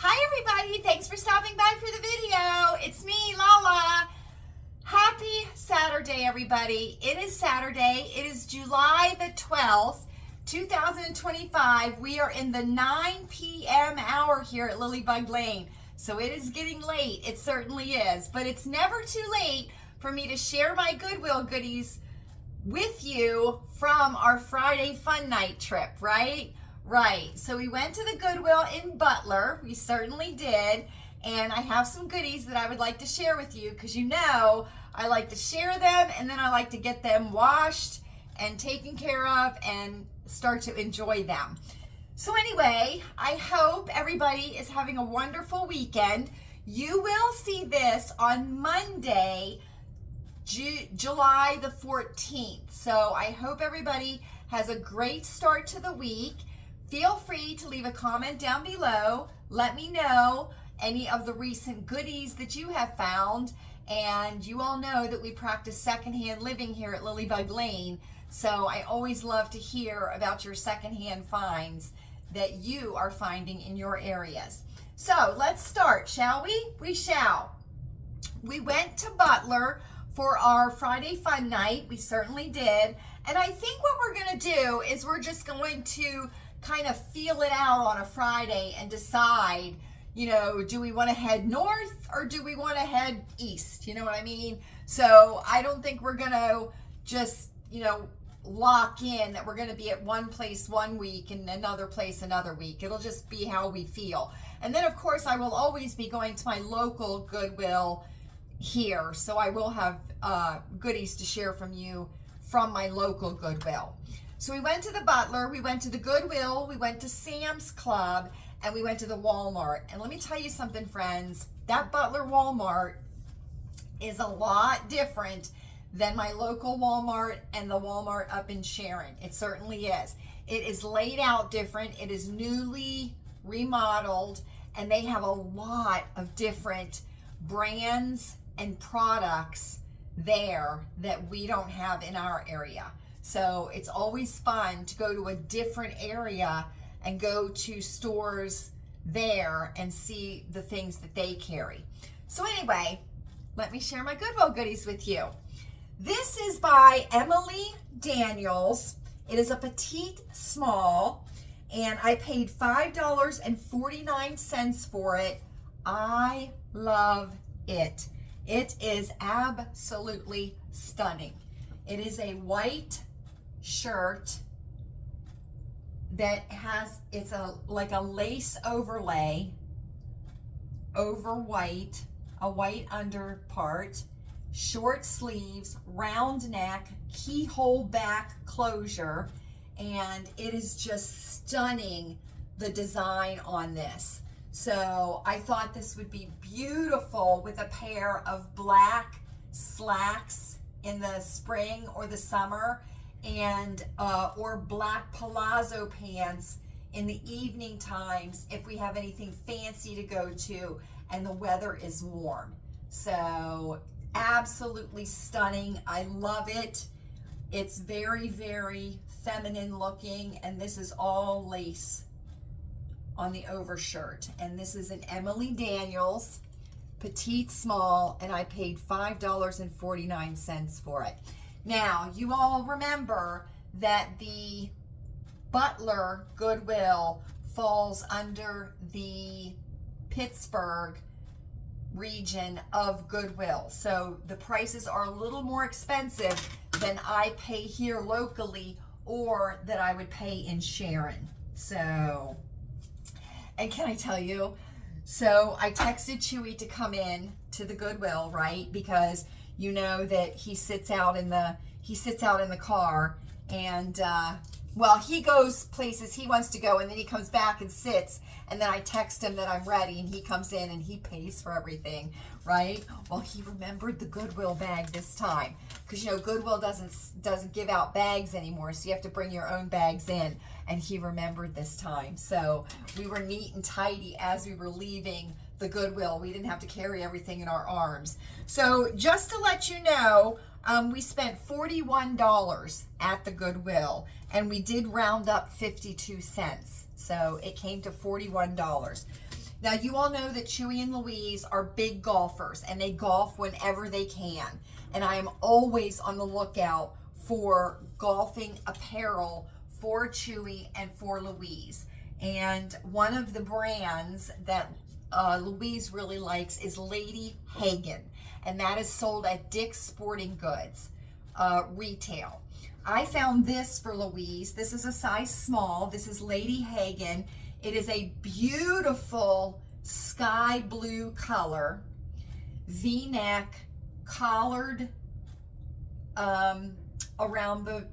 Hi everybody, thanks for stopping by for the video. It's me, Lala. Happy Saturday, everybody. It is Saturday. It is July the 12th, 2025. We are in the 9 p.m. hour here at Lilleybugglane. So it is getting late. It certainly is. But it's never too late for me to share my Goodwill goodies with you from our Friday fun night trip, right? Right. So we went to the Goodwill in Butler. We certainly did. And I have some goodies that I would like to share with you because you know I like to share them and then I like to get them washed and taken care of and start to enjoy them. So anyway, I hope everybody is having a wonderful weekend. You will see this on Monday, July the 14th. So I hope everybody has a great start to the week. Feel free to leave a comment down below. Let me know any of the recent goodies that you have found. And you all know that we practice secondhand living here at Lilleybugglane. So I always love to hear about your secondhand finds that you are finding in your areas. So let's start, shall we? We shall. We went to Butler for our Friday fun night. We certainly did. And I think what we're going to do is we're just going to kind of feel it out on a Friday and decide, you know, do we want to head north or do we want to head east? You know what I mean? So I don't think we're going to just, you know, lock in that we're going to be at one place one week and another place another week. It'll just be how we feel. And then of course I will always be going to my local Goodwill here. So I will have goodies to share from you from my local Goodwill. So we went to the Butler, we went to the Goodwill, we went to Sam's Club, and we went to the Walmart. And let me tell you something, friends, that Butler Walmart is a lot different than my local Walmart and the Walmart up in Sharon. It certainly is. It is laid out different. It is newly remodeled, and they have a lot of different brands and products there that we don't have in our area. So it's always fun to go to a different area and go to stores there and see the things that they carry. So anyway, let me share my Goodwill goodies with you. This is by Emily Daniels. It is a petite small, and I paid $5.49 for it. I love it. It is absolutely stunning. It is a white shirt that has, it's like a lace overlay over white, a white under part, short sleeves, round neck, keyhole back closure, and it is just stunning, the design on this. So I thought this would be beautiful with a pair of black slacks in the spring or the summer, and or black palazzo pants in the evening times if we have anything fancy to go to and the weather is warm. So absolutely stunning. I love it. It's very, very feminine looking, and this is all lace on the overshirt. And this is an Emily Daniels petite small, and I paid $5.49 for it. Now, you all remember that the Butler Goodwill falls under the Pittsburgh region of Goodwill. So the prices are a little more expensive than I pay here locally or that I would pay in Sharon. So, and can I tell you, so I texted Chewy to come in to the Goodwill, right? Because you know that he sits out in the car, and well, he goes places he wants to go, and then he comes back and sits, and then I text him that I'm ready, and he comes in and he pays for everything, right? Well, he remembered the Goodwill bag this time, because you know Goodwill doesn't give out bags anymore, so you have to bring your own bags in, and he remembered this time. So we were neat and tidy as we were leaving the Goodwill. We didn't have to carry everything in our arms. So just to let you know, we spent $41 at the Goodwill, and we did round up 52 cents. So it came to $41. Now, you all know that Chewy and Louise are big golfers, and they golf whenever they can. And I am always on the lookout for golfing apparel for Chewy and for Louise. And one of the brands that Louise really likes is Lilleybugglane, and that is sold at Dick's Sporting Goods retail. I found this for Louise. This is a size small. This is Lilleybugglane. It is a beautiful sky blue color, V-neck, collared around the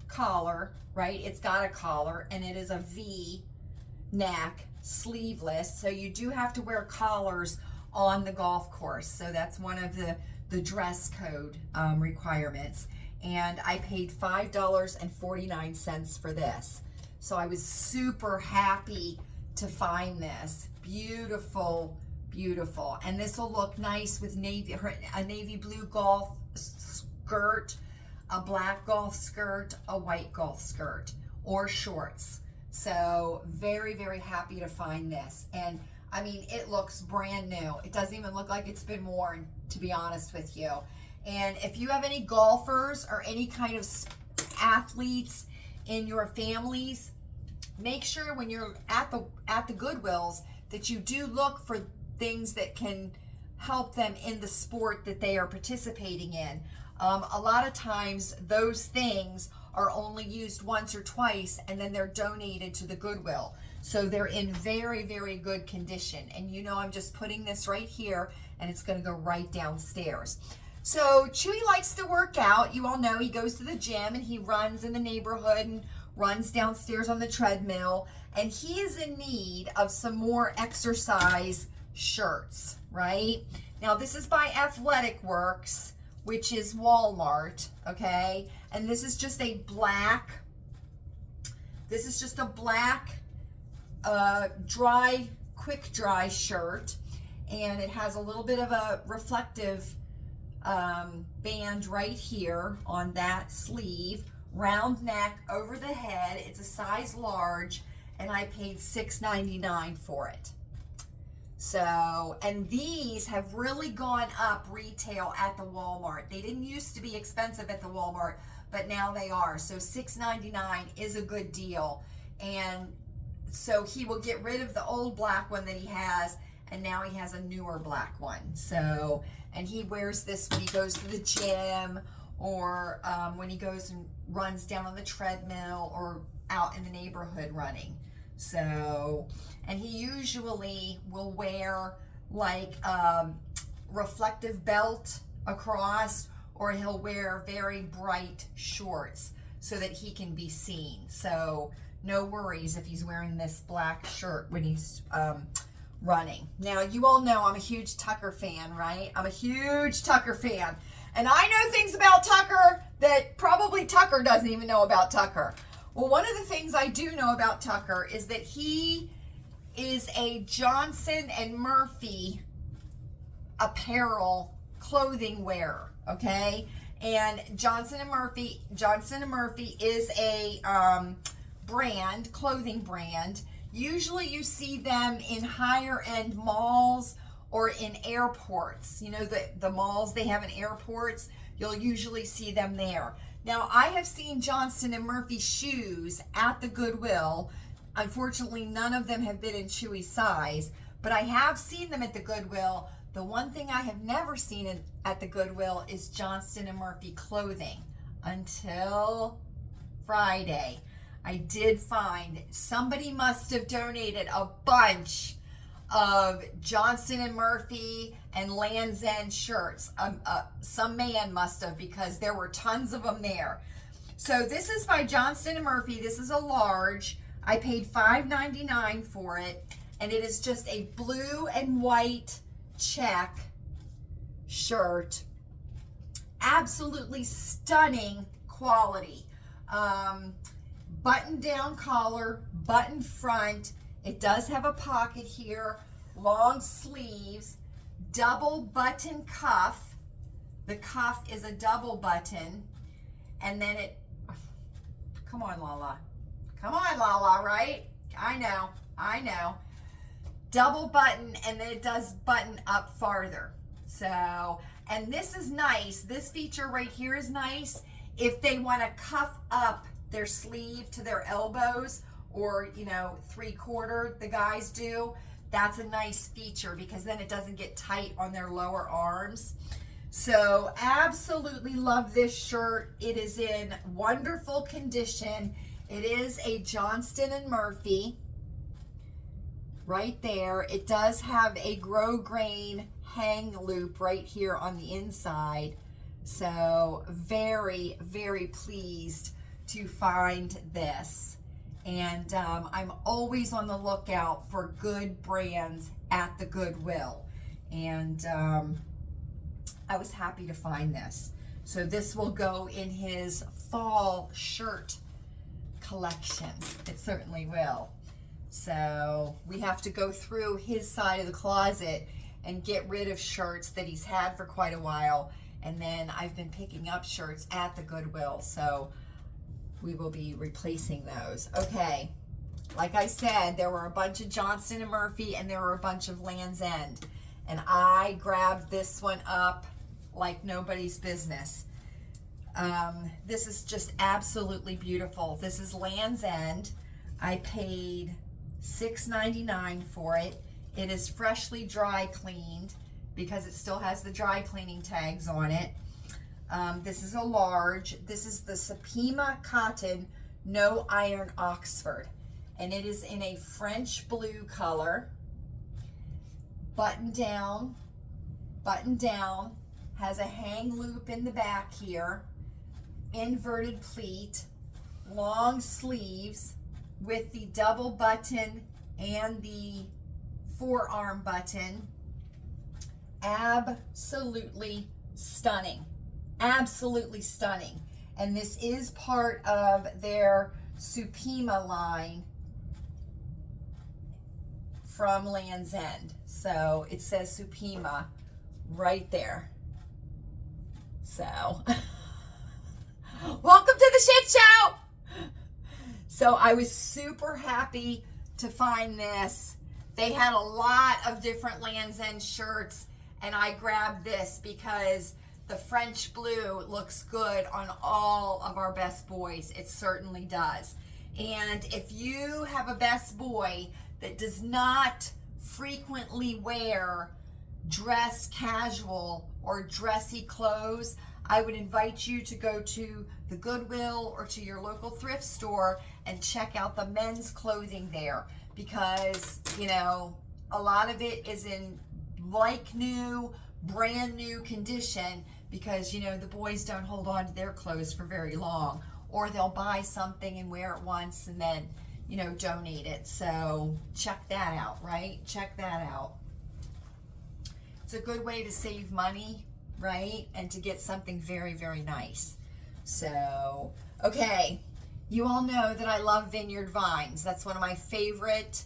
collar, right? It's got a collar, and it is a V-neck, sleeveless. So you do have to wear collars on the golf course. So that's one of the dress code requirements. And I paid $5.49 for this. So I was super happy to find this. Beautiful, beautiful. And this will look nice with a navy blue golf skirt, a black golf skirt, a white golf skirt, or shorts. So very, very happy to find this. And I mean, it looks brand new. It doesn't even look like it's been worn, to be honest with you. And if you have any golfers or any kind of athletes in your families, make sure when you're at the Goodwills that you do look for things that can help them in the sport that they are participating in. A lot of times those things are only used once or twice, and then they're donated to the Goodwill. So they're in very, very good condition. And you know, I'm just putting this right here, and it's going to go right downstairs. So Chewy likes to work out. You all know he goes to the gym, and he runs in the neighborhood and runs downstairs on the treadmill. And he is in need of some more exercise shirts, right? Now, this is by Athletic Works, which is Walmart, okay? And this is just a black, quick dry shirt. And it has a little bit of a reflective band right here on that sleeve, round neck over the head. It's a size large, and I paid $6.99 for it. So, and these have really gone up retail at the Walmart. They didn't used to be expensive at the Walmart, but now they are. So $6.99 is a good deal. And so he will get rid of the old black one that he has, and now he has a newer black one. So, and he wears this when he goes to the gym, or when he goes and runs down on the treadmill, or out in the neighborhood running. So, and he usually will wear like reflective belt across, or he'll wear very bright shorts so that he can be seen. So no worries if he's wearing this black shirt when he's running. Now, you all know I'm a huge Tucker fan, right? I'm a huge Tucker fan. And I know things about Tucker that probably Tucker doesn't even know about Tucker. Well, one of the things I do know about Tucker is that he is a Johnson & Murphy apparel clothing wearer, okay? And Johnson & Murphy is a clothing brand. Usually you see them in higher end malls or in airports. You know, the malls they have in airports, you'll usually see them there. Now, I have seen Johnson & Murphy shoes at the Goodwill. Unfortunately, none of them have been in Chewy's size, but I have seen them at the Goodwill. The one thing I have never seen at the Goodwill is Johnson & Murphy clothing until Friday. I did find somebody must have donated a bunch of Johnson & Murphy and Land's End shirts. Some man must have, because there were tons of them there. So this is by Johnson & Murphy. This is a large. I paid $5.99 for it, and it is just a blue and white check shirt. Absolutely stunning quality. Button down collar, button front. It does have a pocket here, long sleeves, double button cuff. The cuff is a double button, and then come on, Lala. Come on, Lala, right? I know. double button, and then it does button up farther. So, and this is nice. This feature right here is nice if they want to cuff up their sleeve to their elbows, or, you know, 3/4 the guys do. That's a nice feature because then it doesn't get tight on their lower arms. So absolutely love this shirt. It is in wonderful condition. It is a Johnston & Murphy right there. It does have a grosgrain hang loop right here on the inside. So very, very pleased to find this. And I'm always on the lookout for good brands at the Goodwill. And I was happy to find this. So this will go in his fall shirt collection. It certainly will. So we have to go through his side of the closet and get rid of shirts that he's had for quite a while. And then I've been picking up shirts at the Goodwill. So we will be replacing those. Okay. Like I said, there were a bunch of Johnston & Murphy and there were a bunch of Land's End. And I grabbed this one up like nobody's business. This is just absolutely beautiful. This is Land's End. I paid $6.99 for it. It is freshly dry cleaned because it still has the dry cleaning tags on it. This is a large. This is the Supima Cotton No Iron Oxford. And it is in a French blue color. Button down, has a hang loop in the back here, inverted pleat, long sleeves with the double button and the forearm button. Absolutely stunning. Absolutely stunning. And this is part of their Supima line from Land's End. So it says Supima right there. So welcome to the shit show. So I was super happy to find this. They had a lot of different Land's End shirts, and I grabbed this because the French blue looks good on all of our best boys. It certainly does. And if you have a best boy that does not frequently wear dress casual or dressy clothes, I would invite you to go to the Goodwill or to your local thrift store and check out the men's clothing there, because, you know, a lot of it is in like new, brand new condition, because, you know, the boys don't hold on to their clothes for very long, or they'll buy something and wear it once and then, you know, donate it. So check that out, right? Check that out. It's a good way to save money, right? And to get something very, very nice. So, okay. You all know that I love Vineyard Vines. That's one of my favorite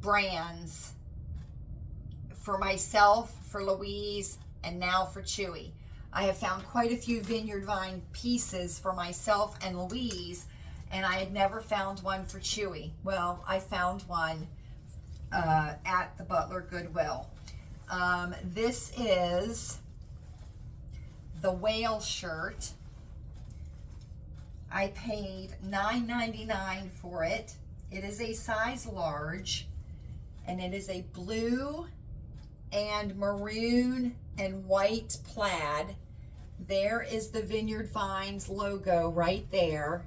brands for myself, for Louise, and now for Chewy. I have found quite a few Vineyard Vine pieces for myself and Louise, and I had never found one for Chewy. Well, I found one at the Butler Goodwill. This is the whale shirt. I paid $9.99 for it. It is a size large, and it is a blue and maroon and white plaid. There is the Vineyard Vines logo right there.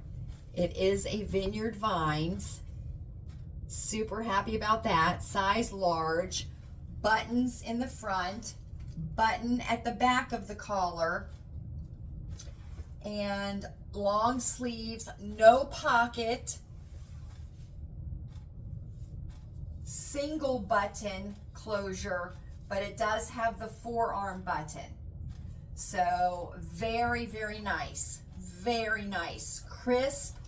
It is a Vineyard Vines. Super happy about that. Size large. Buttons in the front. Button at the back of the collar. And long sleeves. No pocket. Single button closure, but it does have the forearm button. So very, very nice. Very nice. Crisp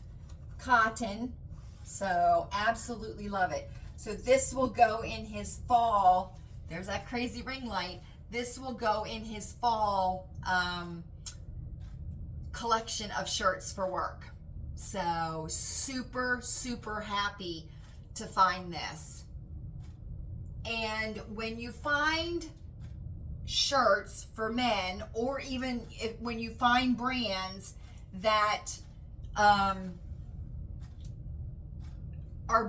cotton. So absolutely love it. So this will go in his fall. There's that crazy ring light. This will go in his fall collection of shirts for work. So super, super happy to find this. And when you find shirts for men, or even when you find brands that are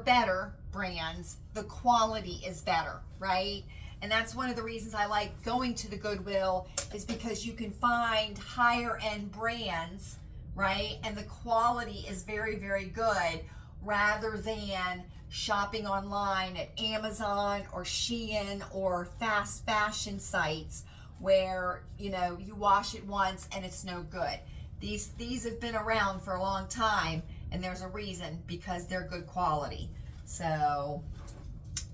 better brands, the quality is better, right? And that's one of the reasons I like going to the Goodwill, is because you can find higher end brands, right? And the quality is very, very good, rather than shopping online at Amazon or Shein or fast fashion sites where, you know, you wash it once and it's no good. These have been around for a long time, and there's a reason, because they're good quality. So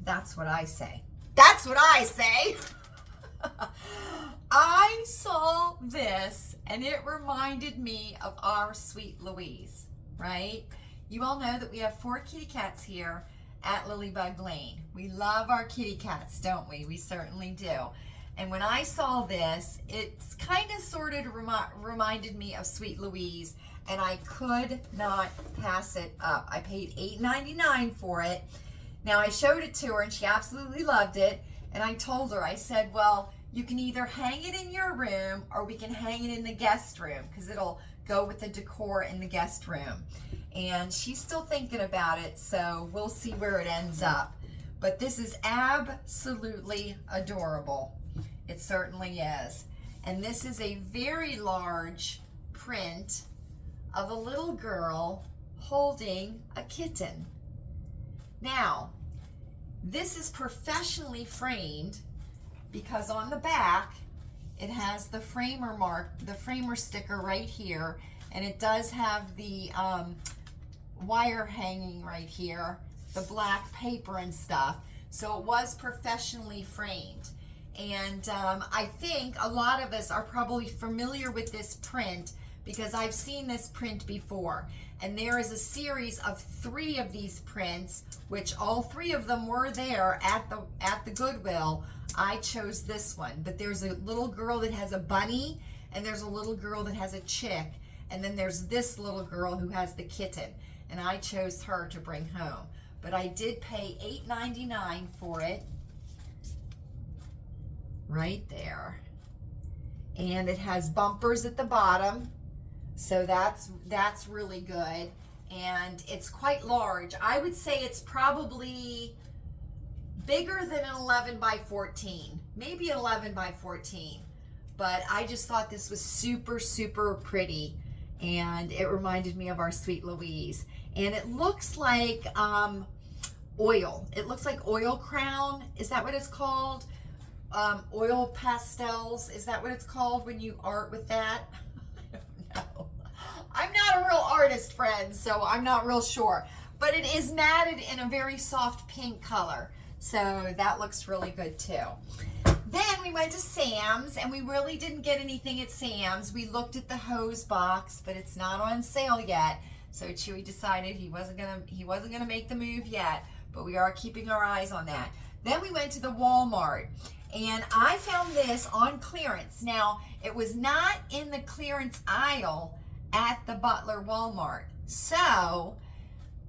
that's what I say. That's what I say. I saw this and it reminded me of our sweet Louise, right? You all know that we have 4 kitty cats here at Lilleybugglane. We love our kitty cats, don't we? We certainly do. And when I saw this, it's kind of sort of reminded me of sweet Louise, and I could not pass it up. I paid $8.99 for it. Now, I showed it to her and she absolutely loved it. And I told her, I said, well, you can either hang it in your room or we can hang it in the guest room, because it'll go with the decor in the guest room. And she's still thinking about it, so we'll see where it ends up. But this is absolutely adorable. It certainly is. And this is a very large print of a little girl holding a kitten. Now, this is professionally framed, because on the back it has the framer mark, the framer sticker right here, and it does have the wire hanging right here, the black paper and stuff. So it was professionally framed. And I think a lot of us are probably familiar with this print, because I've seen this print before. And there is a series of 3 of these prints, which all 3 of them were there at the Goodwill. I chose this one, but there's a little girl that has a bunny, and there's a little girl that has a chick, and then there's this little girl who has the kitten, and I chose her to bring home. But I did pay $8.99 for it, right there. And it has bumpers at the bottom, so that's really good. And it's quite large. I would say it's probably bigger than an 11 by 14, maybe 11 by 14. But I just thought this was super, super pretty, and it reminded me of our sweet Louise. And it looks like oil. It looks like oil crown. Is that what it's called? Oil pastels. Is that what it's called when you art with that? I don't know. I'm not a real artist, friends, so I'm not real sure. But it is matted in a very soft pink color. So that looks really good too. Then we went to Sam's, and we really didn't get anything at Sam's. We looked at the hose box, but it's not on sale yet. So Chewy decided he wasn't gonna make the move yet, but we are keeping our eyes on that. Then we went to the Walmart, and I found this on clearance. Now, it was not in the clearance aisle at the Butler Walmart. So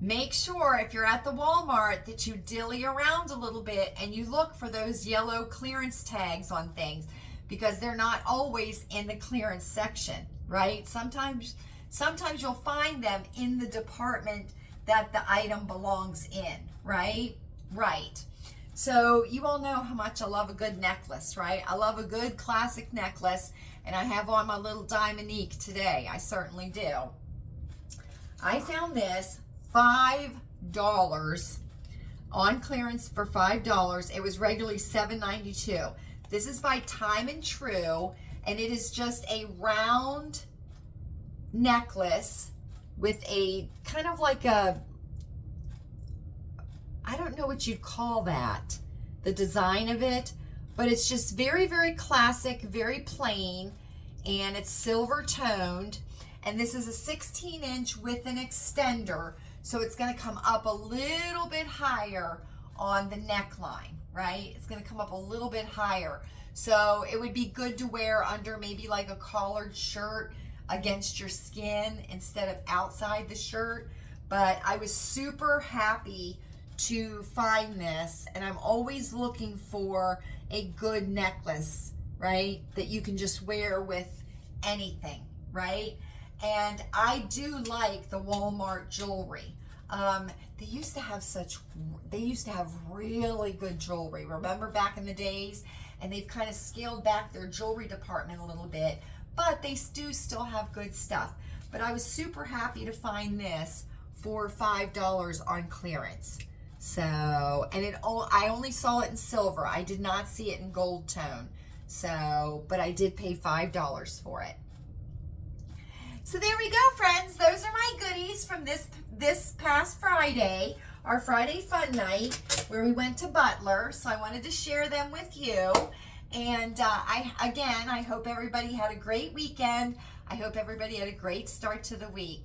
make sure if you're at the Walmart that you dilly around a little bit and you look for those yellow clearance tags on things, because they're not always in the clearance section, right? Sometimes you'll find them in the department that the item belongs in, right? Right. So you all know how much I love a good necklace, right? I love a good classic necklace, and I have on my little Diamondique today. I certainly do. I found this $5 on clearance for $5. It was regularly $7.92. This is by Time and True, and it is just a round necklace with a kind of like a, I don't know what you'd call that, the design of it, but it's just very, very classic, very plain, and it's silver toned. And this is a 16-inch with an extender, so it's going to come up a little bit higher on the neckline, right? It's going to come up a little bit higher. So it would be good to wear under maybe like a collared shirt against your skin instead of outside the shirt. But I was super happy to find this, and I'm always looking for a good necklace, right, that you can just wear with anything, right? And I do like the Walmart jewelry. They used to have really good jewelry. Remember back in the days? And they've kind of scaled back their jewelry department a little bit, but they do still have good stuff. But I was super happy to find this for $5 on clearance. So, and I only saw it in silver. I did not see it in gold tone. So, but I did pay $5 for it. So there we go, friends. Those are my goodies from this past Friday, our Friday fun night, where we went to Butler. So I wanted to share them with you. And I hope everybody had a great weekend. I hope everybody had a great start to the week.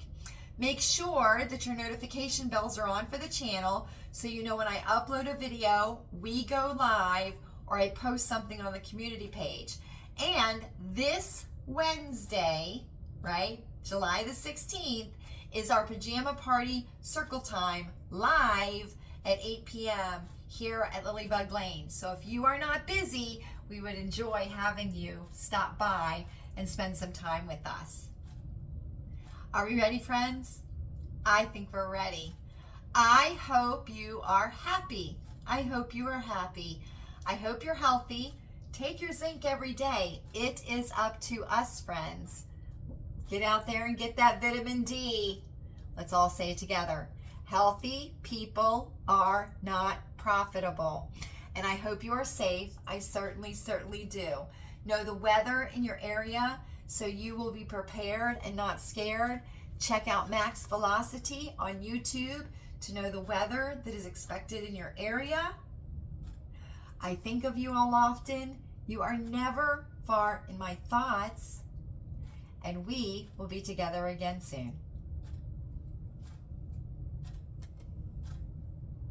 Make sure that your notification bells are on for the channel so you know when I upload a video, we go live, or I post something on the community page. And this Wednesday, right, July the 16th, is our pajama party circle time live at 8 p.m. here at Lilleybugglane. So if you are not busy, we would enjoy having you stop by and spend some time with us. Are we ready, friends? I think we're ready. I hope you are happy. I hope you are happy. I hope you're healthy. Take your zinc every day. It is up to us, friends. Get out there and get that vitamin D. Let's all say it together. Healthy people are not profitable. And I hope you are safe. I certainly do. Know the weather in your area so you will be prepared and not scared. Check out Max Velocity on YouTube to know the weather that is expected in your area. I think of you all often. You are never far in my thoughts. And we will be together again soon.